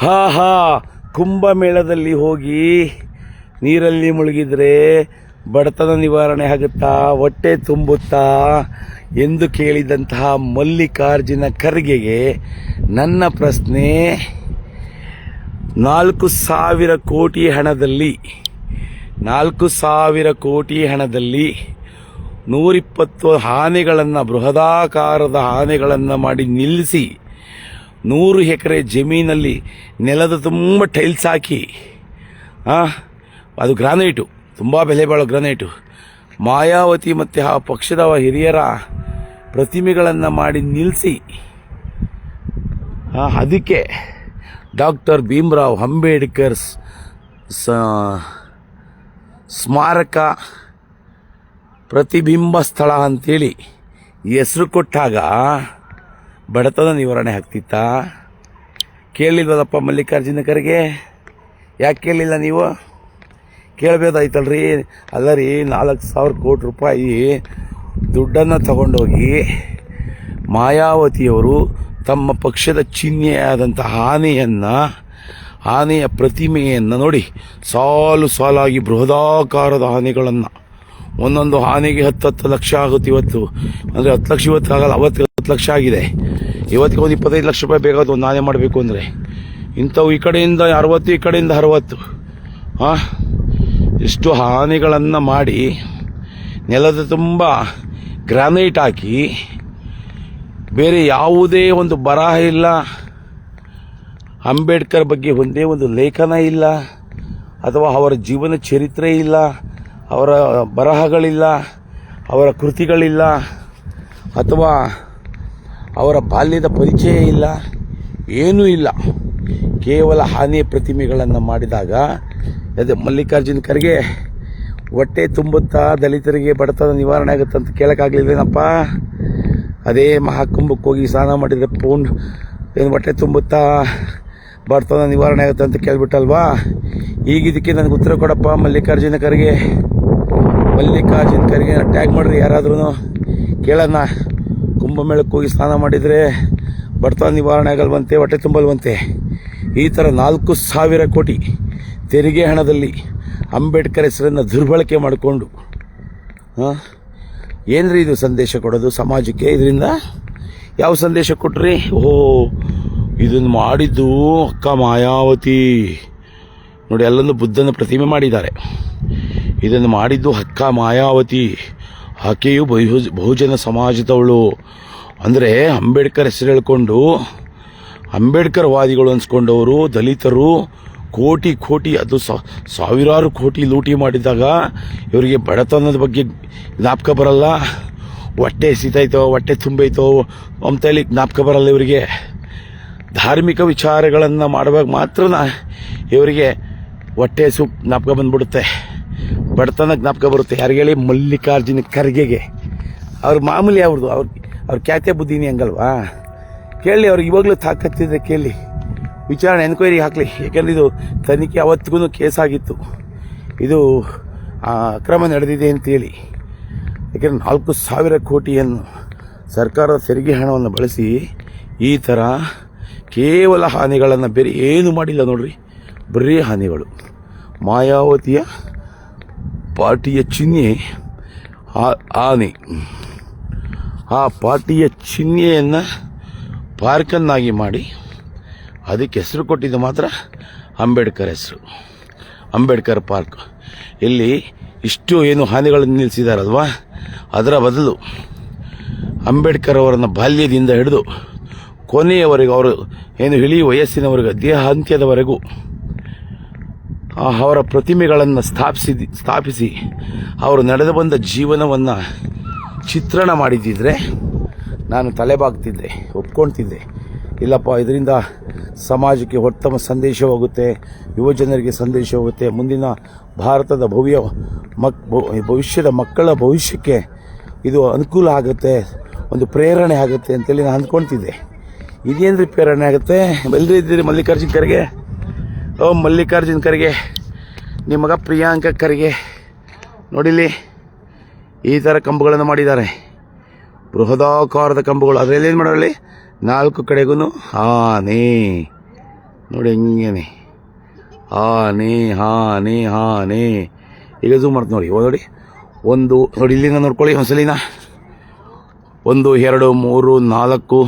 ಹಾ ಹಾ, ಕುಂಭಮೇಳದಲ್ಲಿ ಹೋಗಿ ನೀರಲ್ಲಿ ಮುಳುಗಿದ್ರೆ ಬಡತನ ನಿವಾರಣೆ ಆಗುತ್ತಾ, ಹೊಟ್ಟೆ ತುಂಬುತ್ತಾ ಎಂದು ಕೇಳಿದಂತಹ ಮಲ್ಲಿಕಾರ್ಜುನ ಖರ್ಗೆಗೆ ನನ್ನ ಪ್ರಶ್ನೆ, 4,000 ಕೋಟಿ ಹಣದಲ್ಲಿ 120 ಆನೆಗಳನ್ನು, ಬೃಹದಾಕಾರದ ಆನೆಗಳನ್ನು ಮಾಡಿ ನಿಲ್ಲಿಸಿ 100 ಎಕರೆ ಜಮೀನಲ್ಲಿ ನೆಲದ ತುಂಬ ಟೈಲ್ಸ್ ಹಾಕಿ, ಅದು ಗ್ರಾನೈಟು, ತುಂಬ ಬೆಲೆ ಬಾಳೋ ಗ್ರಾನೈಟು, ಮಾಯಾವತಿ ಮತ್ತು ಆ ಪಕ್ಷದ ಹಿರಿಯರ ಪ್ರತಿಮೆಗಳನ್ನು ಮಾಡಿ ನಿಲ್ಲಿಸಿ, ಅದಕ್ಕೆ ಡಾಕ್ಟರ್ ಭೀಮರಾವ್ ಅಂಬೇಡ್ಕರ್ ಸ್ಮಾರಕ ಪ್ರತಿಬಿಂಬ ಸ್ಥಳ ಅಂತೇಳಿ ಹೆಸರು ಕೊಟ್ಟಾಗ ಬಡತನ ನಿವಾರಣೆ ಆಗ್ತಿತ್ತಾ? ಕೇಳಲಿಲ್ವಲ್ಲಪ್ಪ ಮಲ್ಲಿಕಾರ್ಜುನ ಖರ್ಗೆ? ಯಾಕೆ ಕೇಳಲಿಲ್ಲ ನೀವು? ಕೇಳಬೇಕಾಯ್ತಲ್ರಿ. ಅಲ್ಲ ರೀ, 4,000 ಕೋಟಿ ರೂಪಾಯಿ ದುಡ್ಡನ್ನು ತಗೊಂಡೋಗಿ ಮಾಯಾವತಿಯವರು ತಮ್ಮ ಪಕ್ಷದ ಚಿಹ್ನೆಯಾದಂಥ ಆನೆಯ ಪ್ರತಿಮೆಯನ್ನು ನೋಡಿ, ಸಾಲಾಗಿ ಬೃಹದಾಕಾರದ ಆನೆಗಳನ್ನು, ಒಂದೊಂದು ಆನೆಗೆ 10 ಲಕ್ಷ ಆಗುತ್ತೆ. ಇವತ್ತು ಅಂದರೆ 10 ಲಕ್ಷ ಇವತ್ತು ಆಗಲ್ಲ, ಅವತ್ತು 10 ಲಕ್ಷ ಆಗಿದೆ. ಇವತ್ತಿಗೆ ಒಂದು 25 ಲಕ್ಷ ರೂಪಾಯಿ ಬೇಕಾಗುತ್ತೆ ಒಂದು ಆನೆ ಮಾಡಬೇಕು ಅಂದರೆ. ಇಂಥವು ಈ ಕಡೆಯಿಂದ 60, ಈ ಕಡೆಯಿಂದ 60, ಇಷ್ಟು ಆನೆಗಳನ್ನು ಮಾಡಿ ನೆಲದ ತುಂಬ ಗ್ರಾನೈಟ್ ಹಾಕಿ, ಬೇರೆ ಯಾವುದೇ ಒಂದು ಬರಹ ಇಲ್ಲ, ಅಂಬೇಡ್ಕರ್ ಬಗ್ಗೆ ಒಂದೇ ಒಂದು ಲೇಖನ ಇಲ್ಲ, ಅಥವಾ ಅವರ ಜೀವನ ಚರಿತ್ರೆ ಇಲ್ಲ, ಅವರ ಬರಹಗಳಿಲ್ಲ, ಅವರ ಕೃತಿಗಳಿಲ್ಲ, ಅಥವಾ ಅವರ ಬಾಲ್ಯದ ಪರಿಚಯ ಇಲ್ಲ, ಏನೂ ಇಲ್ಲ. ಕೇವಲ ಆನೆ ಪ್ರತಿಮೆಗಳನ್ನು ಮಾಡಿದಾಗ ಅದೇ ಮಲ್ಲಿಕಾರ್ಜುನ ಖರ್ಗೆ ಹೊಟ್ಟೆ ತುಂಬುತ್ತಾ, ದಲಿತರಿಗೆ ಬಡತನ ನಿವಾರಣೆ ಆಗುತ್ತಂತ ಕೇಳೋಕ್ಕಾಗಲಿಲ್ವೇನಪ್ಪ? ಅದೇ ಮಹಾಕುಂಭಕ್ಕೆ ಹೋಗಿ ಸ್ನಾನ ಮಾಡಿದರೆ ಏನು ಹೊಟ್ಟೆ ತುಂಬುತ್ತಾ, ಬಡತನ ನಿವಾರಣೆ ಆಗುತ್ತೆ ಅಂತ ಕೇಳ್ಬಿಟ್ಟಲ್ವಾ? ಈಗ ಇದಕ್ಕೆ ನನಗೆ ಉತ್ತರ ಕೊಡಪ್ಪ ಮಲ್ಲಿಕಾರ್ಜುನ ಖರ್ಗೆ. ಟ್ಯಾಗ್ ಮಾಡ್ರಿ ಯಾರಾದ್ರೂ, ಕೇಳೋಣ. ಕುಂಭಮೇಳಕ್ಕೆ ಹೋಗಿ ಸ್ನಾನ ಮಾಡಿದರೆ ಬಡತನ ನಿವಾರಣೆ ಆಗಲ್ವಂತೆ, ಹೊಟ್ಟೆ ತುಂಬಲ್ವಂತೆ. ಈ ಥರ 4,000 ಕೋಟಿ ತೆರಿಗೆ ಹಣದಲ್ಲಿ ಅಂಬೇಡ್ಕರ್ ಹೆಸರನ್ನು ದುರ್ಬಳಕೆ ಮಾಡಿಕೊಂಡು ಏನ್ರಿ ಇದು ಸಂದೇಶ ಕೊಡೋದು ಸಮಾಜಕ್ಕೆ? ಇದರಿಂದ ಯಾವ ಸಂದೇಶ ಕೊಟ್ರಿ? ಇದನ್ನು ಮಾಡಿದ್ದು ಅಕ್ಕ ಮಾಯಾವತಿ ನೋಡಿ, ಅಲ್ಲೊಂದು ಬುದ್ಧನ ಪ್ರತಿಮೆ ಮಾಡಿದ್ದಾರೆ. ಇದನ್ನು ಮಾಡಿದ್ದು ಅಕ್ಕ ಮಾಯಾವತಿ. ಆಕೆಯು ಬಹುಜನ ಸಮಾಜದವಳು. ಅಂದರೆ ಅಂಬೇಡ್ಕರ್ ಹೆಸರು ಹೇಳ್ಕೊಂಡು ಅಂಬೇಡ್ಕರ್ ವಾದಿಗಳು ಅನ್ಸ್ಕೊಂಡವರು ದಲಿತರು ಕೋಟಿ ಅದು ಸಾವಿರಾರು ಕೋಟಿ ಲೂಟಿ ಮಾಡಿದಾಗ ಇವರಿಗೆ ಬಡತನದ ಬಗ್ಗೆ ಜ್ಞಾಪಕ ಬರಲ್ಲ. ಹೊಟ್ಟೆ ಎಸಿತೈತೋ, ಹೊಟ್ಟೆ ತುಂಬೈತೋ ಅಂತೇಳಿ ಜ್ಞಾಪಕ ಬರಲ್ಲ ಇವರಿಗೆ. ಧಾರ್ಮಿಕ ವಿಚಾರಗಳನ್ನು ಮಾಡುವಾಗ ಮಾತ್ರ ಇವರಿಗೆ ಹೊಟ್ಟೆ ಜ್ಞಾಪಕ ಬಂದ್ಬಿಡುತ್ತೆ, ಬಡತನ ಜ್ಞಾಪಕ ಬರುತ್ತೆ. ಯಾರಿಗೆ ಹೇಳಿ? ಮಲ್ಲಿಕಾರ್ಜುನ ಖರ್ಗೆಗೆ. ಅವ್ರ ಮಾಮೂಲಿ ಅವ್ರ ಖ್ಯಾತೆ ಬುದ್ಧಿನಿ ಹಂಗಲ್ವಾ? ಕೇಳಿ, ಅವ್ರಿಗೆ ಇವಾಗಲೂ ತಾಕತ್ತಿದ್ರೆ ಕೇಳಿ, ವಿಚಾರಣೆ ಎನ್ಕ್ವೈರಿ ಹಾಕಲಿ. ಯಾಕೆಂದರೆ ಇದು ತನಿಖೆ ಅವತ್ತಿಗೂ ಕೇಸಾಗಿತ್ತು, ಇದು ಅಕ್ರಮ ನಡೆದಿದೆ ಅಂತೇಳಿ. ಯಾಕೆಂದರೆ 4,000 ಕೋಟಿಯನ್ನು ಸರ್ಕಾರದ ತೆರಿಗೆ ಹಣವನ್ನು ಬಳಸಿ ಈ ಥರ ಕೇವಲ ಹಾನಿಗಳನ್ನು, ಬೇರೆ ಏನು ಮಾಡಿಲ್ಲ ನೋಡ್ರಿ, ಬರೀ ಹಾನಿಗಳು. ಮಾಯಾವತಿಯ ಪಾರ್ಟಿಯ ಚಿಹ್ನೆ ಆನೆ, ಆ ಪಾರ್ಟಿಯ ಚಿಹ್ನೆಯನ್ನು ಪಾರ್ಕನ್ನಾಗಿ ಮಾಡಿ ಅದಕ್ಕೆ ಹೆಸರು ಕೊಟ್ಟಿದ್ದು ಮಾತ್ರ ಅಂಬೇಡ್ಕರ್ ಹೆಸರು, ಅಂಬೇಡ್ಕರ್ ಪಾರ್ಕ್. ಇಲ್ಲಿ ಇಷ್ಟು ಏನು ಹಾನಿಗಳನ್ನು ನಿಲ್ಲಿಸಿದಾರಲ್ವಾ, ಅದರ ಬದಲು ಅಂಬೇಡ್ಕರ್ ಅವರನ್ನು ಬಾಲ್ಯದಿಂದ ಹಿಡಿದು ಕೊನೆಯವರೆಗೂ, ಅವರು ಏನು ಇಳಿ ವಯಸ್ಸಿನವರೆಗೂ, ದೇಹ ಅಂತ್ಯದವರೆಗೂ ಅವರ ಪ್ರತಿಮೆಗಳನ್ನು ಸ್ಥಾಪಿಸಿ ಅವರು ನಡೆದು ಬಂದ ಜೀವನವನ್ನು ಚಿತ್ರಣ ಮಾಡಿದ್ದಿದ್ರೆ ನಾನು ತಲೆಬಾಗ್ತಿದ್ದೆ, ಒಪ್ಕೊಳ್ತಿದ್ದೆ. ಇಲ್ಲಪ್ಪ, ಇದರಿಂದ ಸಮಾಜಕ್ಕೆ ಉತ್ತಮ ಸಂದೇಶ ಹೋಗುತ್ತೆ, ಯುವಜನರಿಗೆ ಸಂದೇಶ ಹೋಗುತ್ತೆ, ಮುಂದಿನ ಭಾರತದ ಭವಿಷ್ಯದ ಮಕ್ಕಳ ಭವಿಷ್ಯಕ್ಕೆ ಇದು ಅನುಕೂಲ ಆಗುತ್ತೆ, ಒಂದು ಪ್ರೇರಣೆ ಆಗುತ್ತೆ ಅಂತೇಳಿ ನಾನು ಅಂದ್ಕೊಳ್ತಿದ್ದೆ. ಇದೇನ್ರಿ ಪ್ರೇರಣೆ ಆಗುತ್ತೆ? ಎಲ್ಲರೂ ಇದ್ದೀರಿ ಮಲ್ಲಿಕಾರ್ಜುನ ಖರ್ಗೆ. ಮಲ್ಲಿಕಾರ್ಜುನ ಖರ್ಗೆ, ನಿಮ್ಮ ಮಗ ಪ್ರಿಯಾಂಕ ಖರ್ಗೆ ನೋಡಿಲಿ, ಈ ಥರ ಕಂಬಗಳನ್ನು ಮಾಡಿದ್ದಾರೆ, ಬೃಹದಾಕಾರದ ಕಂಬಗಳು. ಅದರಲ್ಲಿ ಏನು ಮಾಡೋಲ್ಲಿ 4 ಕಡೆಗೂ ಆನೆ. ನೋಡಿ ಹೆಂಗೇನೆ ಆನೆ ಆನೆ ಆನೆ. ಈಗ ಝೂಮ್ ಮಾಡ್ತು ನೋಡಿ. ನೋಡಿ ನೋಡಿ ಇಲ್ಲಿಂದ ನೋಡ್ಕೊಳ್ಳಿ ಒಂದ್ಸಲಿನ. 1 2 3 4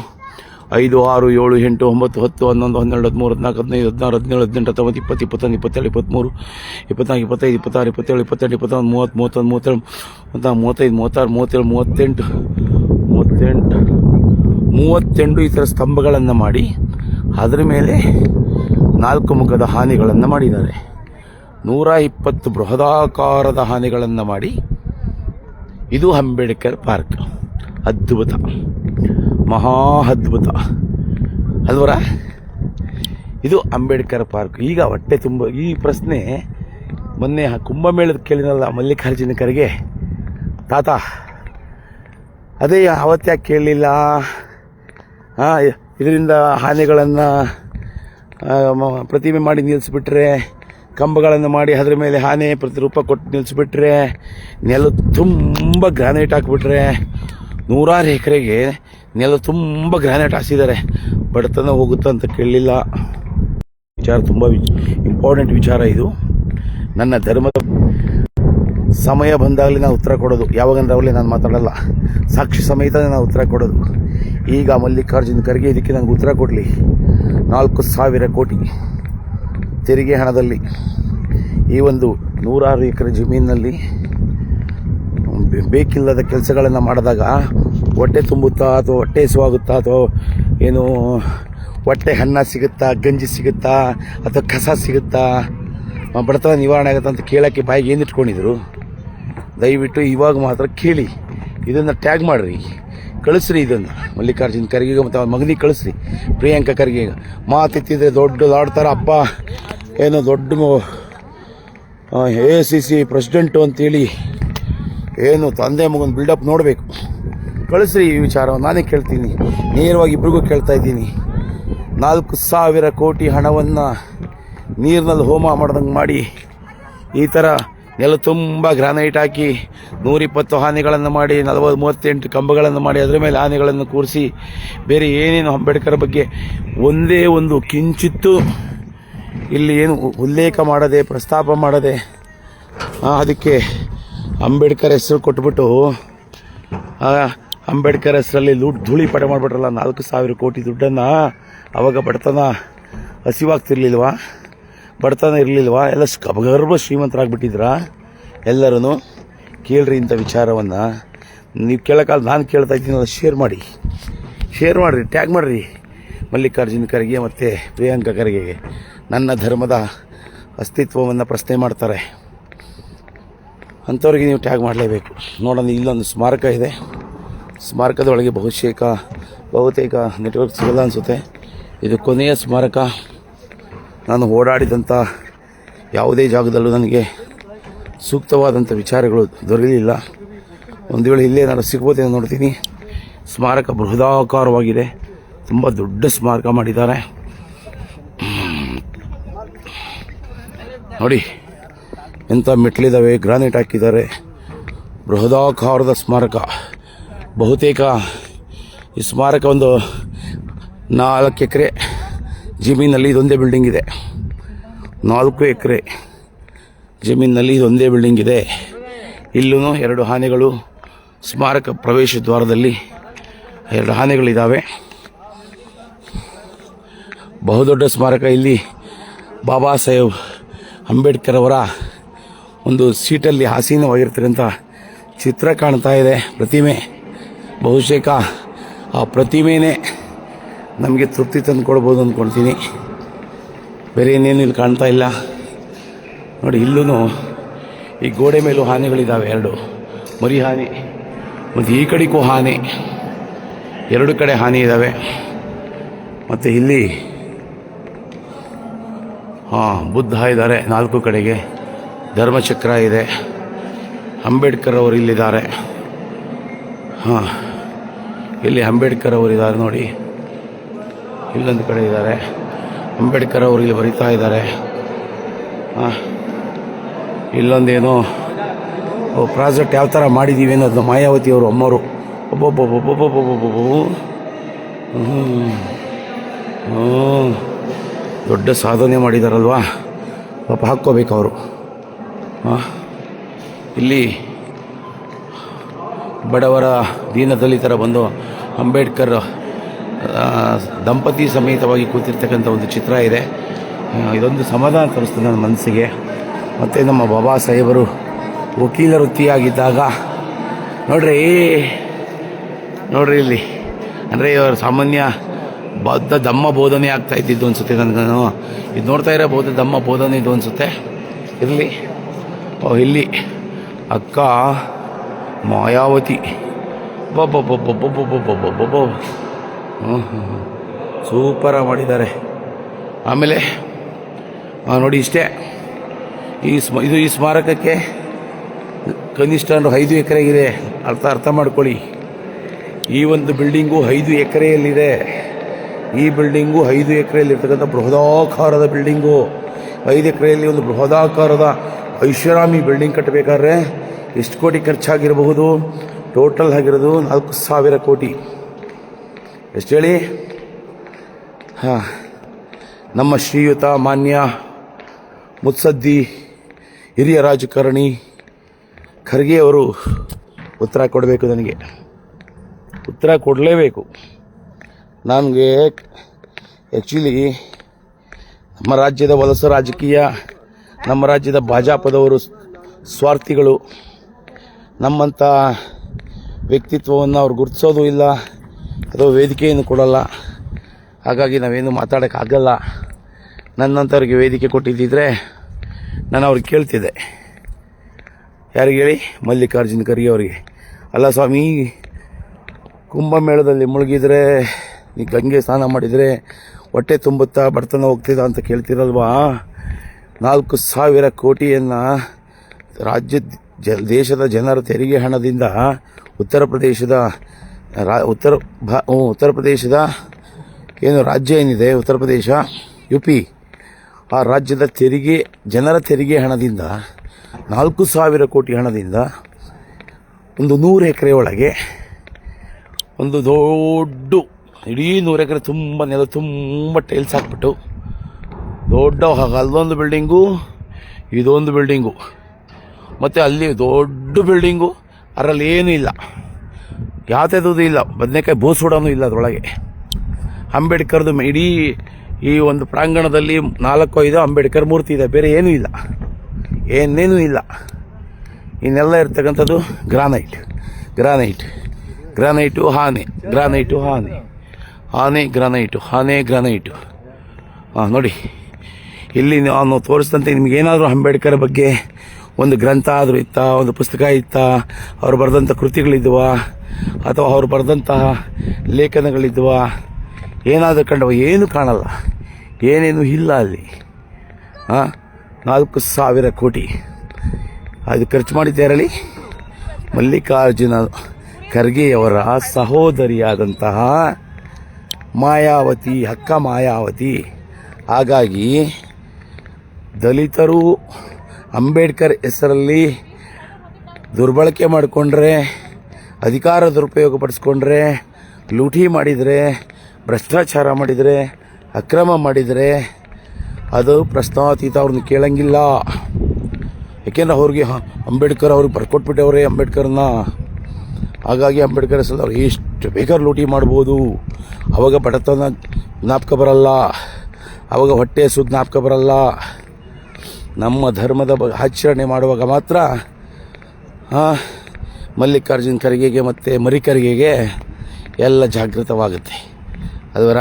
5 6 7 8 9 10 11 12 13 14 15 16 17 18 19 20 21 22 23 24 25 26 27 28 29 30 31 32 35 36 38 ಈ ಥರ ಸ್ತಂಭಗಳನ್ನು ಮಾಡಿ ಅದರ ಮೇಲೆ 4 ಮುಖದ ಆನೆಗಳನ್ನು ಮಾಡಿದ್ದಾರೆ. 120 ಬೃಹದಾಕಾರದ ಆನೆಗಳನ್ನು ಮಾಡಿ ಇದು ಅಂಬೇಡ್ಕರ್ ಪಾರ್ಕ್. ಅದ್ಭುತ, ಮಹಾ ಅದ್ಭುತ ಅಲ್ವರ? ಇದು ಅಂಬೇಡ್ಕರ್ ಪಾರ್ಕ್. ಈಗ ಹೊಟ್ಟೆ ತುಂಬ ಈ ಪ್ರಶ್ನೆ ಮೊನ್ನೆ ಕುಂಭಮೇಳದ ಕೇಳಿನಲ್ಲ ಮಲ್ಲಿಕಾರ್ಜುನ ಖರ್ಗೆ ತಾತ, ಅದೇ ಅವತ್ತ್ಯಾಕೆ ಕೇಳಲಿಲ್ಲ? ಇದರಿಂದ ಆನೆಗಳನ್ನು ಪ್ರತಿಮೆ ಮಾಡಿ ನಿಲ್ಲಿಸ್ಬಿಟ್ರೆ, ಕಂಬಗಳನ್ನು ಮಾಡಿ ಅದರ ಮೇಲೆ ಆನೆ ಪ್ರತಿರೂಪ ಕೊಟ್ಟು ನಿಲ್ಲಿಸ್ಬಿಟ್ರೆ, ನೆಲ ತುಂಬ ಗ್ರಾನೈಟ್ ಹಾಕಿಬಿಟ್ರೆ, 100 ಎಕರೆಗೆ ನೆಲ ತುಂಬ ಗ್ರಾನೈಟ್ ಹಾಸಿದ್ದಾರೆ, ಬಡತನ ಹೋಗುತ್ತಾ ಅಂತ ಕೇಳಲಿಲ್ಲ. ವಿಚಾರ ತುಂಬ ಇಂಪಾರ್ಟೆಂಟ್ ವಿಚಾರ ಇದು. ನನ್ನ ಧರ್ಮದ ಸಮಯ ಬಂದಾಗಲೇ ನಾನು ಉತ್ತರ ಕೊಡೋದು, ಯಾವಾಗಂದ್ರೆ ಅವಲೇ ನಾನು ಮಾತಾಡಲ್ಲ, ಸಾಕ್ಷಿ ಸಮೇತ ನಾನು ಉತ್ತರ ಕೊಡೋದು. ಈಗ ಮಲ್ಲಿಕಾರ್ಜುನ ಖರ್ಗೆ ಇದಕ್ಕೆ ನನಗೆ ಉತ್ತರ ಕೊಡಲಿ. 4,000 ಕೋಟಿ ತೆರಿಗೆ ಹಣದಲ್ಲಿ ಈ ಒಂದು 100 ಎಕರೆ ಜಮೀನಿನಲ್ಲಿ ಬೇಕಿಲ್ಲದ ಕೆಲಸಗಳನ್ನು ಮಾಡಿದಾಗ ಹೊಟ್ಟೆ ತುಂಬುತ್ತಾ ಅಥವಾ ಹೊಟ್ಟೆ ಹಸಿವಾಗುತ್ತಾ ಅಥವಾ ಏನು ಹೊಟ್ಟೆ ಅನ್ನ ಸಿಗುತ್ತಾ, ಗಂಜಿ ಸಿಗುತ್ತಾ ಅಥವಾ ಕಸ ಸಿಗುತ್ತಾ, ಬಡತನ ನಿವಾರಣೆ ಆಗುತ್ತಾ ಅಂತ ಕೇಳೋಕ್ಕೆ ಬಾಯಿಗೆ ಏನು ಇಟ್ಕೊಂಡಿದ್ರು? ದಯವಿಟ್ಟು ಇವಾಗ ಮಾತ್ರ ಕೇಳಿ, ಇದನ್ನು ಟ್ಯಾಗ್ ಮಾಡಿರಿ, ಕಳಿಸ್ರಿ ಇದನ್ನು ಮಲ್ಲಿಕಾರ್ಜುನ ಖರ್ಗೆಗೆ ಮತ್ತು ಅವ್ರ ಮಗನಿಗೆ ಕಳಿಸ್ರಿ. ಪ್ರಿಯಾಂಕಾ ಖರ್ಗೆ ಮಾತೆತ್ತಿದ್ರೆ ದೊಡ್ಡದಾಡ್ತಾರೆ, ಅಪ್ಪ ಏನೋ ದೊಡ್ಡ AICC ಪ್ರೆಸಿಡೆಂಟು ಅಂತೇಳಿ ಏನು ತಂದೆ ಮಗನ ಬಿಲ್ಡಪ್ ನೋಡಬೇಕು. ಕಳಿಸ್ರಿ ಈ ವಿಚಾರವನ್ನು. ನಾನೇ ಕೇಳ್ತೀನಿ, ನೇರವಾಗಿ ಇಬ್ರಿಗೂ ಕೇಳ್ತಾ ಇದ್ದೀನಿ. 4,000 ಕೋಟಿ ಹಣವನ್ನು ನೀರಿನಲ್ಲಿ ಹೋಮ ಮಾಡ್ದಂಗೆ ಮಾಡಿ, ಈ ಥರ ನೆಲ ತುಂಬ ಗ್ರಾನೈಟ್ ಹಾಕಿ 120 ಆನೆಗಳನ್ನು ಮಾಡಿ 38 ಕಂಬಗಳನ್ನು ಮಾಡಿ ಅದರ ಮೇಲೆ ಆನೆಗಳನ್ನು ಕೂರಿಸಿ ಬೇರೆ ಏನೇನು ಅಂಬೇಡ್ಕರ್ ಬಗ್ಗೆ ಒಂದೇ ಒಂದು ಕಿಂಚಿತ್ತು ಇಲ್ಲಿ ಏನು ಉಲ್ಲೇಖ ಮಾಡದೆ, ಪ್ರಸ್ತಾಪ ಮಾಡದೆ, ಅದಕ್ಕೆ ಅಂಬೇಡ್ಕರ್ ಹೆಸರು ಕೊಟ್ಬಿಟ್ಟು ಅಂಬೇಡ್ಕರ್ ಹೆಸರಲ್ಲಿ ಧೂಳಿ ಪಡೆ ಮಾಡಿಬಿಟ್ರಲ್ಲ 4,000 ಕೋಟಿ ದುಡ್ಡನ್ನು. ಅವಾಗ ಬಡತನ ಹಸಿವಾಗ್ತಿರ್ಲಿಲ್ವಾ? ಬಡತನ ಇರಲಿಲ್ವಾ? ಎಲ್ಲ ಗರ್ಭ ಶ್ರೀಮಂತರಾಗ್ಬಿಟ್ಟಿದ್ರಾ ಎಲ್ಲರೂ? ಕೇಳ್ರಿ ಇಂಥ ವಿಚಾರವನ್ನು. ನೀವು ಕೇಳೋಕ್ಕಾಗ ನಾನು ಕೇಳ್ತಾ ಇದ್ದೀನಲ್ಲ, ಶೇರ್ ಮಾಡಿರಿ, ಟ್ಯಾಗ್ ಮಾಡಿರಿ ಮಲ್ಲಿಕಾರ್ಜುನ ಖರ್ಗೆ ಮತ್ತು ಪ್ರಿಯಾಂಕಾ ಖರ್ಗೆಗೆ. ನನ್ನ ಧರ್ಮದ ಅಸ್ತಿತ್ವವನ್ನು ಪ್ರಶ್ನೆ ಮಾಡ್ತಾರೆ ಅಂಥವ್ರಿಗೆ ನೀವು ಟ್ಯಾಗ್ ಮಾಡಲೇಬೇಕು. ನೋಡೋಣ, ಇಲ್ಲೊಂದು ಸ್ಮಾರಕ ಇದೆ. ಸ್ಮಾರಕದ ಒಳಗೆ ಬಹುತೇಕ ನೆಟ್ವರ್ಕ್ ಸಿಗಲ್ಲ ಅನಿಸುತ್ತೆ. ಇದು ಕೊನೆಯ ಸ್ಮಾರಕ. ನಾನು ಓಡಾಡಿದಂಥ ಯಾವುದೇ ಜಾಗದಲ್ಲೂ ನನಗೆ ಸೂಕ್ತವಾದಂಥ ವಿಚಾರಗಳು ದೊರೆಯಲಿಲ್ಲ. ಒಂದು ವೇಳೆ ಇಲ್ಲೇ ನಾನು ಸಿಗ್ಬೋದೇನೋ ನೋಡ್ತೀನಿ. ಸ್ಮಾರಕ ಬೃಹದಾಕಾರವಾಗಿದೆ, ತುಂಬ ದೊಡ್ಡ ಸ್ಮಾರಕ ಮಾಡಿದ್ದಾರೆ ನೋಡಿ. ಎಂಥ ಮೆಟ್ಲಿದ್ದಾವೆ, ಗ್ರಾನೈಟ್ ಹಾಕಿದ್ದಾರೆ, ಬೃಹದಾಕಾರದ ಸ್ಮಾರಕ. ಬಹುತೇಕ ಈ ಸ್ಮಾರಕ ಒಂದು 4 ಎಕರೆ ಜಮೀನಲ್ಲಿ ಇದೊಂದೇ ಬಿಲ್ಡಿಂಗ್ ಇದೆ. 4 ಎಕರೆ ಜಮೀನಿನಲ್ಲಿ ಇದೊಂದೇ ಬಿಲ್ಡಿಂಗ್ ಇದೆ. ಇಲ್ಲೂ 2 ಆನೆಗಳು ಸ್ಮಾರಕ ಪ್ರವೇಶ ದ್ವಾರದಲ್ಲಿ 2 ಆನೆಗಳಿದ್ದಾವೆ. ಬಹುದೊಡ್ಡ ಸ್ಮಾರಕ. ಇಲ್ಲಿ ಬಾಬಾ ಸಾಹೇಬ್ ಅಂಬೇಡ್ಕರ್ ಅವರ ಒಂದು ಸೀಟಲ್ಲಿ ಆಸೀನವಾಗಿರ್ತಕ್ಕಂಥ ಚಿತ್ರ ಕಾಣ್ತಾ ಇದೆ, ಪ್ರತಿಮೆ. ಬಹುಶಃ ಆ ಪ್ರತಿಮೆನೇ ನಮಗೆ ತೃಪ್ತಿ ತಂದು ಕೊಡ್ಬೋದು ಅಂದ್ಕೊಳ್ತೀನಿ. ಬೇರೆ ಏನೇನು ಇಲ್ಲಿ ಕಾಣ್ತಾ ಇಲ್ಲ ನೋಡಿ. ಇಲ್ಲೂ ಈ ಗೋಡೆ ಮೇಲೂ ಆನೆಗಳಿದ್ದಾವೆ, 2 ಮರಿ ಆನೆ, ಮತ್ತು ಈ ಕಡೆಗೂ ಆನೆ, 2 ಕಡೆ ಆನೆ ಇದ್ದಾವೆ. ಮತ್ತು ಇಲ್ಲಿ ಬುದ್ಧ ಇದ್ದಾರೆ 4 ಕಡೆಗೆ, ಧರ್ಮಚಕ್ರ ಇದೆ, ಅಂಬೇಡ್ಕರ್ ಅವರು ಇಲ್ಲಿದ್ದಾರೆ. ಇಲ್ಲಿ ಅಂಬೇಡ್ಕರ್ ಅವರಿದ್ದಾರೆ ನೋಡಿ, ಇಲ್ಲೊಂದು ಕಡೆ ಇದ್ದಾರೆ ಅಂಬೇಡ್ಕರ್ ಅವರು, ಇಲ್ಲಿ ಬರೀತಾ ಇದ್ದಾರೆ. ಇಲ್ಲೊಂದೇನೋ ಪ್ರಾಜೆಕ್ಟ್ ಯಾವ ಥರ ಮಾಡಿದ್ದೀವಿ ಅನ್ನೋದು ಮಾಯಾವತಿ ಅವರು ಅಮ್ಮವರು. ದೊಡ್ಡ ಸಾಧನೆ ಮಾಡಿದಾರಲ್ವಾ, ಪಾಪ ಹಾಕ್ಕೋಬೇಕು ಅವರು. ಇಲ್ಲಿ ಬಡವರ ದೀನದಲಿತರ ಬಂದು ಅಂಬೇಡ್ಕರ್ ದಂಪತಿ ಸಮೇತವಾಗಿ ಕೂತಿರ್ತಕ್ಕಂಥ ಒಂದು ಚಿತ್ರ ಇದೆ. ಇದೊಂದು ಸಮಾಧಾನ ತರಿಸ್ತದೆ ನನ್ನ ಮನಸ್ಸಿಗೆ. ಮತ್ತು ನಮ್ಮ ಬಾಬಾ ಸಾಹೇಬರು ವಕೀಲ ವೃತ್ತಿಯಾಗಿದ್ದಾಗ ನೋಡ್ರಿ ಇಲ್ಲಿ ಅಂದರೆ ಇವರು ಸಾಮಾನ್ಯ ಬೌದ್ಧ ಧಮ್ಮ ಬೋಧನೆ ಆಗ್ತಾ ಇದ್ದಿದ್ದು ಅನಿಸುತ್ತೆ ನನಗೂ. ಇದು ನೋಡ್ತಾ ಇರೋ ಬೌದ್ಧ ಧಮ್ಮ ಬೋಧನೆ ಇದು ಅನಿಸುತ್ತೆ. ಇರಲಿ. ಇಲ್ಲಿ ಅಕ್ಕ ಮಾಯಾವತಿ ಬೊಬ್ಬೊಬ್ಬೊಬ್ಬೊಬ್ಬೊಬ್ಬೊಬ್ಬೊಬ್ಬೊಬ್ಬೊಬ್ಬೊ ಸೂಪರಾಗಿ ಮಾಡಿದ್ದಾರೆ. ಆಮೇಲೆ ನೋಡಿ ಇಷ್ಟೇ, ಈ ಸ್ಮಾರಕಕ್ಕೆ ಕನಿಷ್ಠ 5 ಎಕರೆಗಿದೆ. ಅರ್ಥ ಮಾಡ್ಕೊಳ್ಳಿ. ಈ ಒಂದು ಬಿಲ್ಡಿಂಗು 5 ಎಕರೆಯಲ್ಲಿದೆ. ಈ ಬಿಲ್ಡಿಂಗು 5 ಎಕರೆಯಲ್ಲಿರ್ತಕ್ಕಂಥ ಬೃಹದಾಕಾರದ ಬಿಲ್ಡಿಂಗು. 5 ಎಕರೆಯಲ್ಲಿ ಒಂದು ಬೃಹದಾಕಾರದ ಐಷಾರಾಮಿ ಬಿಲ್ಡಿಂಗ್ ಕಟ್ಟಬೇಕಾದ್ರೆ ಎಷ್ಟು ಕೋಟಿ ಖರ್ಚಾಗಿರಬಹುದು? ಟೋಟಲ್ ಆಗಿರೋದು 4,000 ಕೋಟಿ. ಎಷ್ಟು ಹೇಳಿ? ನಮ್ಮ ಶ್ರೀಯುತ ಮಾನ್ಯ ಮುತ್ಸದ್ದಿ ಹಿರಿಯ ರಾಜಕಾರಣಿ ಖರ್ಗೆ ಅವರು ಉತ್ತರ ಕೊಡಬೇಕು. ನನಗೆ ಉತ್ತರ ಕೊಡಲೇಬೇಕು. ನನಗೆ ಆ್ಯಕ್ಚುಲಿ ನಮ್ಮ ರಾಜ್ಯದ ವಲಸು ರಾಜಕೀಯ, ನಮ್ಮ ರಾಜ್ಯದ ಭಾಜಪದವರು ಸ್ವಾರ್ಥಿಗಳು. ನಮ್ಮಂಥ ವ್ಯಕ್ತಿತ್ವವನ್ನು ಅವ್ರು ಗುರುತಿಸೋದು ಇಲ್ಲ, ಅಥವಾ ವೇದಿಕೆಯನ್ನು ಕೊಡಲ್ಲ. ಹಾಗಾಗಿ ನಾವೇನು ಮಾತಾಡೋಕ್ಕಾಗಲ್ಲ. ನನ್ನಂಥವ್ರಿಗೆ ವೇದಿಕೆ ಕೊಟ್ಟಿದ್ದಿದ್ರೆ ನಾನು ಅವ್ರಿಗೆ ಕೇಳ್ತಿದ್ದೆ. ಯಾರಿಗೆ ಹೇಳಿ? ಮಲ್ಲಿಕಾರ್ಜುನ ಖರ್ಗೆ ಅವರಿಗೆ. ಅಲ್ಲ ಸ್ವಾಮಿ, ಕುಂಭಮೇಳದಲ್ಲಿ ಮುಳುಗಿದ್ರೆ, ನೀ ಗಂಗೆ ಸ್ನಾನ ಮಾಡಿದರೆ ಹೊಟ್ಟೆ ತುಂಬುತ್ತಾ ಬಡತನ ಹೋಗ್ತಿದ್ದ ಅಂತ ಕೇಳ್ತಿರಲ್ವಾ? 4,000 ಕೋಟಿಯನ್ನು ದೇಶದ ಜನರ ತೆರಿಗೆ ಹಣದಿಂದ ಉತ್ತರ ಪ್ರದೇಶದ ಏನು ರಾಜ್ಯ ಏನಿದೆ, ಉತ್ತರ ಪ್ರದೇಶ, UP, ಆ ರಾಜ್ಯದ ಜನರ ತೆರಿಗೆ ಹಣದಿಂದ 4,000 ಕೋಟಿ ಹಣದಿಂದ ಒಂದು 100 ಎಕರೆ ಒಳಗೆ ಒಂದು ದೊಡ್ಡ ಇಡೀ 100 ಎಕರೆ ತುಂಬ ನೆಲ ತುಂಬ ಟೈಲ್ಸ್ ಹಾಕ್ಬಿಟ್ಟು ದೊಡ್ಡ ಅಲ್ಲೊಂದು ಬಿಲ್ಡಿಂಗು, ಇದೊಂದು ಬಿಲ್ಡಿಂಗು, ಮತ್ತು ಅಲ್ಲಿ ದೊಡ್ಡ ಬಿಲ್ಡಿಂಗು, ಅದರಲ್ಲಿ ಏನೂ ಇಲ್ಲ, ಯಾವುದೂ ಇಲ್ಲ. ಬದನೆಕಾಯಿ ಬೋಸೂಡನೂ ಇಲ್ಲ ಅದರೊಳಗೆ. ಅಂಬೇಡ್ಕರ್ದು ಇಡೀ ಈ ಒಂದು ಪ್ರಾಂಗಣದಲ್ಲಿ 4-5 ಅಂಬೇಡ್ಕರ್ ಮೂರ್ತಿ ಇದೆ, ಬೇರೆ ಏನೂ ಇಲ್ಲ, ಏನೇನೂ ಇಲ್ಲ. ಇನ್ನೆಲ್ಲ ಇರ್ತಕ್ಕಂಥದ್ದು ಗ್ರಾನೈಟು ಗ್ರಾನೈಟು. ನೋಡಿ ಇಲ್ಲಿ ನಾನು ತೋರಿಸಿದಂತೆ ನಿಮಗೇನಾದರೂ ಅಂಬೇಡ್ಕರ್ ಬಗ್ಗೆ ಒಂದು ಗ್ರಂಥ ಆದರೂ ಇತ್ತಾ, ಒಂದು ಪುಸ್ತಕ ಇತ್ತಾ, ಅವ್ರು ಬರೆದಂಥ ಕೃತಿಗಳಿದ್ವ, ಅಥವಾ ಅವ್ರು ಬರೆದಂತಹ ಲೇಖನಗಳಿದ್ವ, ಏನಾದರೂ ಕಂಡವ? ಏನು ಕಾಣಲ್ಲ, ಏನೇನು ಇಲ್ಲ ಅಲ್ಲಿ. 4,000 ಕೋಟಿ ಅದು ಖರ್ಚು ಮಾಡಿದ್ದಾರಲ್ಲಿ ಮಲ್ಲಿಕಾರ್ಜುನ ಖರ್ಗೆಯವರ ಸಹೋದರಿಯಾದಂತಹ ಮಾಯಾವತಿ, ಅಕ್ಕ ಮಾಯಾವತಿ. ಹಾಗಾಗಿ ದಲಿತರು ಅಂಬೇಡ್ಕರ್ ಹೆಸರಲ್ಲಿ ದುರ್ಬಳಕೆ ಮಾಡಿಕೊಂಡ್ರೆ, ಅಧಿಕಾರ ದುರುಪಯೋಗ ಪಡಿಸ್ಕೊಂಡ್ರೆ, ಲೂಟಿ ಮಾಡಿದರೆ, ಭ್ರಷ್ಟಾಚಾರ ಮಾಡಿದರೆ, ಅಕ್ರಮ ಮಾಡಿದರೆ ಅದು ಪ್ರಶ್ನಾತೀತ. ಅವ್ರನ್ನ ಕೇಳಂಗಿಲ್ಲ. ಯಾಕೆಂದ್ರೆ ಅವ್ರಿಗೆ ಅಂಬೇಡ್ಕರ್ ಅವ್ರಿಗೆ ಬರ್ಕೊಟ್ಬಿಟ್ಟವ್ರೆ ಅಂಬೇಡ್ಕರ್ನ. ಹಾಗಾಗಿ ಅಂಬೇಡ್ಕರ್ ಹೆಸರಲ್ಲಿ ಅವ್ರು ಎಷ್ಟು ಬೇಕಾದ್ರೂ ಲೂಟಿ ಮಾಡ್ಬೋದು. ಅವಾಗ ಬಡತನ ಜ್ಞಾಪಕ ಬರಲ್ಲ, ಅವಾಗ ಹೊಟ್ಟೆ ಹಸು ಜ್ಞಾಪಕ ಬರಲ್ಲ. ನಮ್ಮ ಧರ್ಮದ ಆಚರಣೆ ಮಾಡುವಾಗ ಮಾತ್ರ ಮಲ್ಲಿಕಾರ್ಜುನ ಖರ್ಗೆಗೆ ಮತ್ತು ಮರಿಖರ್ಗೆಗೆ ಎಲ್ಲ ಜಾಗೃತವಾಗುತ್ತೆ. ಅದರ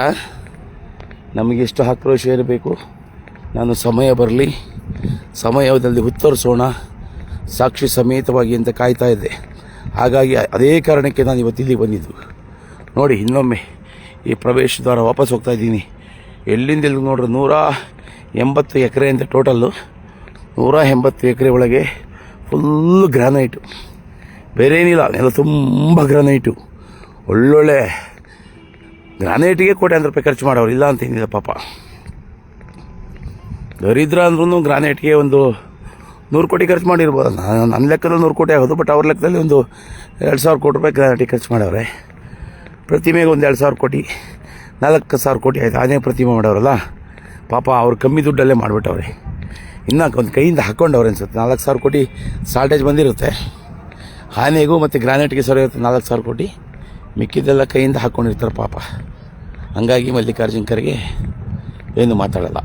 ನಮಗೆಷ್ಟು ಆಕ್ರೋಶ ಇರಬೇಕು. ನಾನು ಸಮಯ ಬರಲಿ, ಸಮಯದಲ್ಲಿ ಉತ್ತರಿಸೋಣ, ಸಾಕ್ಷಿ ಸಮೇತವಾಗಿ ಅಂತ ಕಾಯ್ತಾ ಇದ್ದೆ. ಹಾಗಾಗಿ ಅದೇ ಕಾರಣಕ್ಕೆ ನಾನು ಇವತ್ತು ಇಲ್ಲಿ ಬಂದಿದ್ದು. ನೋಡಿ, ಇನ್ನೊಮ್ಮೆ ಈ ಪ್ರವೇಶ ದ್ವಾರ ವಾಪಸ್ ಹೋಗ್ತಾ ಇದ್ದೀನಿ. ಎಲ್ಲಿಂದ ಎಲ್ಲಿ ನೋಡ್ರಿ 180 ಎಕರೆ ಅಂತ ಟೋಟಲ್ಲು. 180 ಎಕರೆ ಒಳಗೆ ಫುಲ್ಲು ಗ್ರಾನೈಟು, ಬೇರೆ ಏನಿಲ್ಲ, ನೆಲ ತುಂಬ ಗ್ರಾನೈಟು. ಒಳ್ಳೊಳ್ಳೆ ಗ್ರಾನೈಟಿಗೆ ₹1,000 ಖರ್ಚು ಮಾಡೋರು, ಇಲ್ಲ ಅಂತೇನಿಲ್ಲ ಪಾಪ. ದರಿದ್ರ ಅಂದ್ರೂ ಗ್ರಾನೈಟ್ಗೆ ಒಂದು 100 ಕೋಟಿ ಖರ್ಚು ಮಾಡಿರ್ಬೋದು. ನನ್ನ ಲೆಕ್ಕದಲ್ಲಿ 100 ಕೋಟಿ ಆಗೋದು, ಬಟ್ ಅವ್ರ ಲೆಕ್ಕದಲ್ಲಿ ಒಂದು 2,000 ಕೋಟಿ ರೂಪಾಯಿ ಗ್ರಾನೈಟಿಗೆ ಖರ್ಚು ಮಾಡವ್ರೆ. ಪ್ರತಿಮೆಗೆ ಒಂದು 2,000 ಕೋಟಿ, 4,000 ಕೋಟಿ ಆಯಿತು. ಆನೆ ಪ್ರತಿಮೆ ಮಾಡೋರಲ್ಲ, ಪಾಪ ಅವ್ರು ಕಮ್ಮಿ ದುಡ್ಡಲ್ಲೇ ಮಾಡಿಬಿಟ್ಟವ್ರೆ. ಇನ್ನೂ ಒಂದು ಕೈಯಿಂದ ಹಾಕ್ಕೊಂಡವ್ರೆ ಅನ್ಸುತ್ತೆ. 4,000 ಕೋಟಿ ಸಾಲ್ಟೇಜ್ ಬಂದಿರುತ್ತೆ. ಆನೆಗೂ ಮತ್ತು ಗ್ರಾನೈಟ್ಗೆ ಸರಿಯುತ್ತೆ 4,000 ಕೋಟಿ. ಮಿಕ್ಕಿದ್ದೆಲ್ಲ ಕೈಯಿಂದ ಹಾಕ್ಕೊಂಡಿರ್ತಾರೆ ಪಾಪ. ಹಂಗಾಗಿ ಮಲ್ಲಿಕಾರ್ಜುನ ಖರ್ಗೆ ಏನು ಮಾತಾಡಲ್ಲ.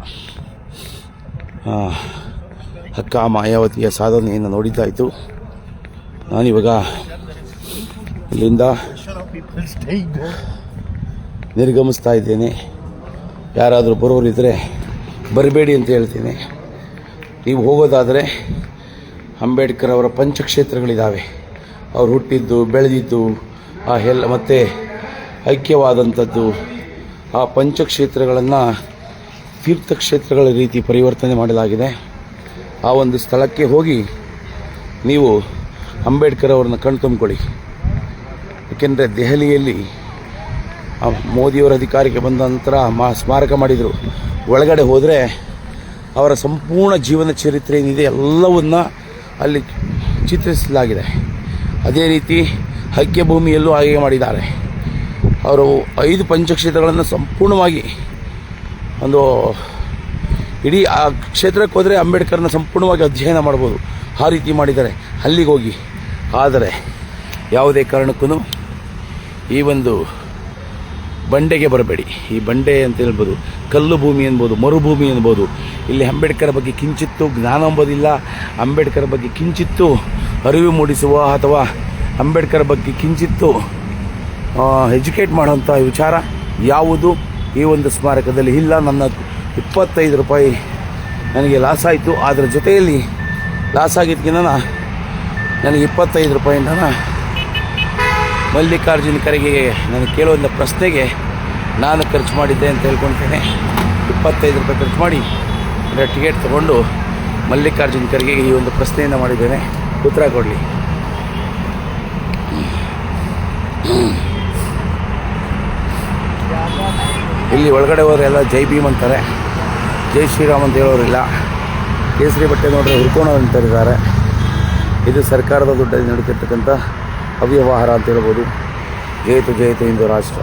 ಅಕ್ಕ ಮಾಯಾವತಿಯ ಸಾಧನೆಯನ್ನು ನೋಡಿದ್ದಾಯಿತು. ನಾನಿವಾಗ ಇಲ್ಲಿಂದ ನಿರ್ಗಮಿಸ್ತಾ ಇದ್ದೇನೆ. ಯಾರಾದರೂ ಬರೋರಿದ್ದರೆ ಬರಬೇಡಿ ಅಂತ ಹೇಳ್ತೇನೆ. ನೀವು ಹೋಗೋದಾದರೆ ಅಂಬೇಡ್ಕರ್ ಅವರ ಪಂಚಕ್ಷೇತ್ರಗಳಿದ್ದಾವೆ. ಅವ್ರು ಹುಟ್ಟಿದ್ದು ಬೆಳೆದಿದ್ದು ಮತ್ತು ಐಕ್ಯವಾದಂಥದ್ದು. ಆ ಪಂಚಕ್ಷೇತ್ರಗಳನ್ನು ತೀರ್ಥಕ್ಷೇತ್ರಗಳ ರೀತಿ ಪರಿವರ್ತನೆ ಮಾಡಲಾಗಿದೆ. ಆ ಒಂದು ಸ್ಥಳಕ್ಕೆ ಹೋಗಿ ನೀವು ಅಂಬೇಡ್ಕರ್ ಅವ್ರನ್ನ ಕಣ್ತುಂಬಿಕೊಳ್ಳಿ. ಏಕೆಂದರೆ ದೆಹಲಿಯಲ್ಲಿ ಮೋದಿಯವರ ಅಧಿಕಾರಕ್ಕೆ ಬಂದ ನಂತರ ಸ್ಮಾರಕ ಮಾಡಿದರು. ಒಳಗಡೆ ಹೋದರೆ ಅವರ ಸಂಪೂರ್ಣ ಜೀವನ ಚರಿತ್ರೆ ಏನಿದೆ ಎಲ್ಲವನ್ನು ಅಲ್ಲಿ ಚಿತ್ರಿಸಲಾಗಿದೆ. ಅದೇ ರೀತಿ ಐಕ್ಯಭೂಮಿಯಲ್ಲೂ ಹಾಗೆ ಮಾಡಿದ್ದಾರೆ. ಅವರು 5 ಪಂಚಕ್ಷೇತ್ರಗಳನ್ನು ಸಂಪೂರ್ಣವಾಗಿ ಒಂದು ಇಡೀ ಆ ಕ್ಷೇತ್ರಕ್ಕೆ ಹೋದರೆ ಅಂಬೇಡ್ಕರ್ನ ಸಂಪೂರ್ಣವಾಗಿ ಅಧ್ಯಯನ ಮಾಡ್ಬೋದು. ಆ ರೀತಿ ಮಾಡಿದ್ದಾರೆ. ಅಲ್ಲಿಗೆ ಹೋಗಿ. ಆದರೆ ಯಾವುದೇ ಕಾರಣಕ್ಕೂ ಈ ಒಂದು ಬಂಡೆಗೆ ಬರಬೇಡಿ. ಈ ಬಂಡೆ ಅಂತ ಹೇಳ್ಬೋದು, ಕಲ್ಲು ಭೂಮಿ ಅನ್ಬೋದು, ಮರುಭೂಮಿ ಅನ್ಬೋದು. ಇಲ್ಲಿ ಅಂಬೇಡ್ಕರ್ ಬಗ್ಗೆ ಕಿಂಚಿತ್ತು ಜ್ಞಾನ ಎಂಬುದಿಲ್ಲ. ಅಂಬೇಡ್ಕರ್ ಬಗ್ಗೆ ಕಿಂಚಿತ್ತು ಅರಿವು ಮೂಡಿಸುವ ಅಥವಾ ಅಂಬೇಡ್ಕರ್ ಬಗ್ಗೆ ಕಿಂಚಿತ್ತು ಎಜುಕೇಟ್ ಮಾಡುವಂಥ ವಿಚಾರ ಯಾವುದು ಈ ಒಂದು ಸ್ಮಾರಕದಲ್ಲಿ ಇಲ್ಲ. ನನ್ನ 25 ರೂಪಾಯಿ ನನಗೆ ಲಾಸ್ ಆಯಿತು. ಅದರ ಜೊತೆಯಲ್ಲಿ ಲಾಸ್ ಆಗಿದ್ದಕ್ಕಿಂತ ನನಗೆ 25 ರೂಪಾಯಿಂದ ಮಲ್ಲಿಕಾರ್ಜುನ ಖರ್ಗೆ ನನಗೆ ಕೇಳುವಂಥ ಪ್ರಶ್ನೆಗೆ ನಾನು ಖರ್ಚು ಮಾಡಿದ್ದೆ ಅಂತ ಹೇಳ್ಕೊಳ್ತೇನೆ. 25 ರೂಪಾಯಿ ಖರ್ಚು ಮಾಡಿ ಟಿಕೆಟ್ ತೊಗೊಂಡು ಮಲ್ಲಿಕಾರ್ಜುನ ಖರ್ಗೆಗೆ ಈ ಒಂದು ಪ್ರಶ್ನೆಯನ್ನು ಮಾಡಿದ್ದೇನೆ. ಉತ್ತರ ಕೊಡಲಿ. ಇಲ್ಲಿ ಒಳಗಡೆ ಹೋದರೆ ಎಲ್ಲ ಜೈ ಭೀಮ್ ಅಂತಾರೆ, ಜೈ ಶ್ರೀರಾಮ್ ಅಂತ ಹೇಳೋರಿಲ್ಲ. ಕೇಸರಿ ಬಟ್ಟೆ ನೋಡ್ರೆ ಹುರ್ಕೋಣ ಅಂತಿದ್ದಾರೆ. ಇದು ಸರ್ಕಾರದ ದುಡ್ಡಲ್ಲಿ ನಡೀತಿರ್ತಕ್ಕಂಥ ಅವ್ಯವಹಾರ ಅಂತ ಹೇಳ್ಬೋದು. ಜಯಿತು ಜಯಿತು ಇಂದು ರಾಷ್ಟ್ರ.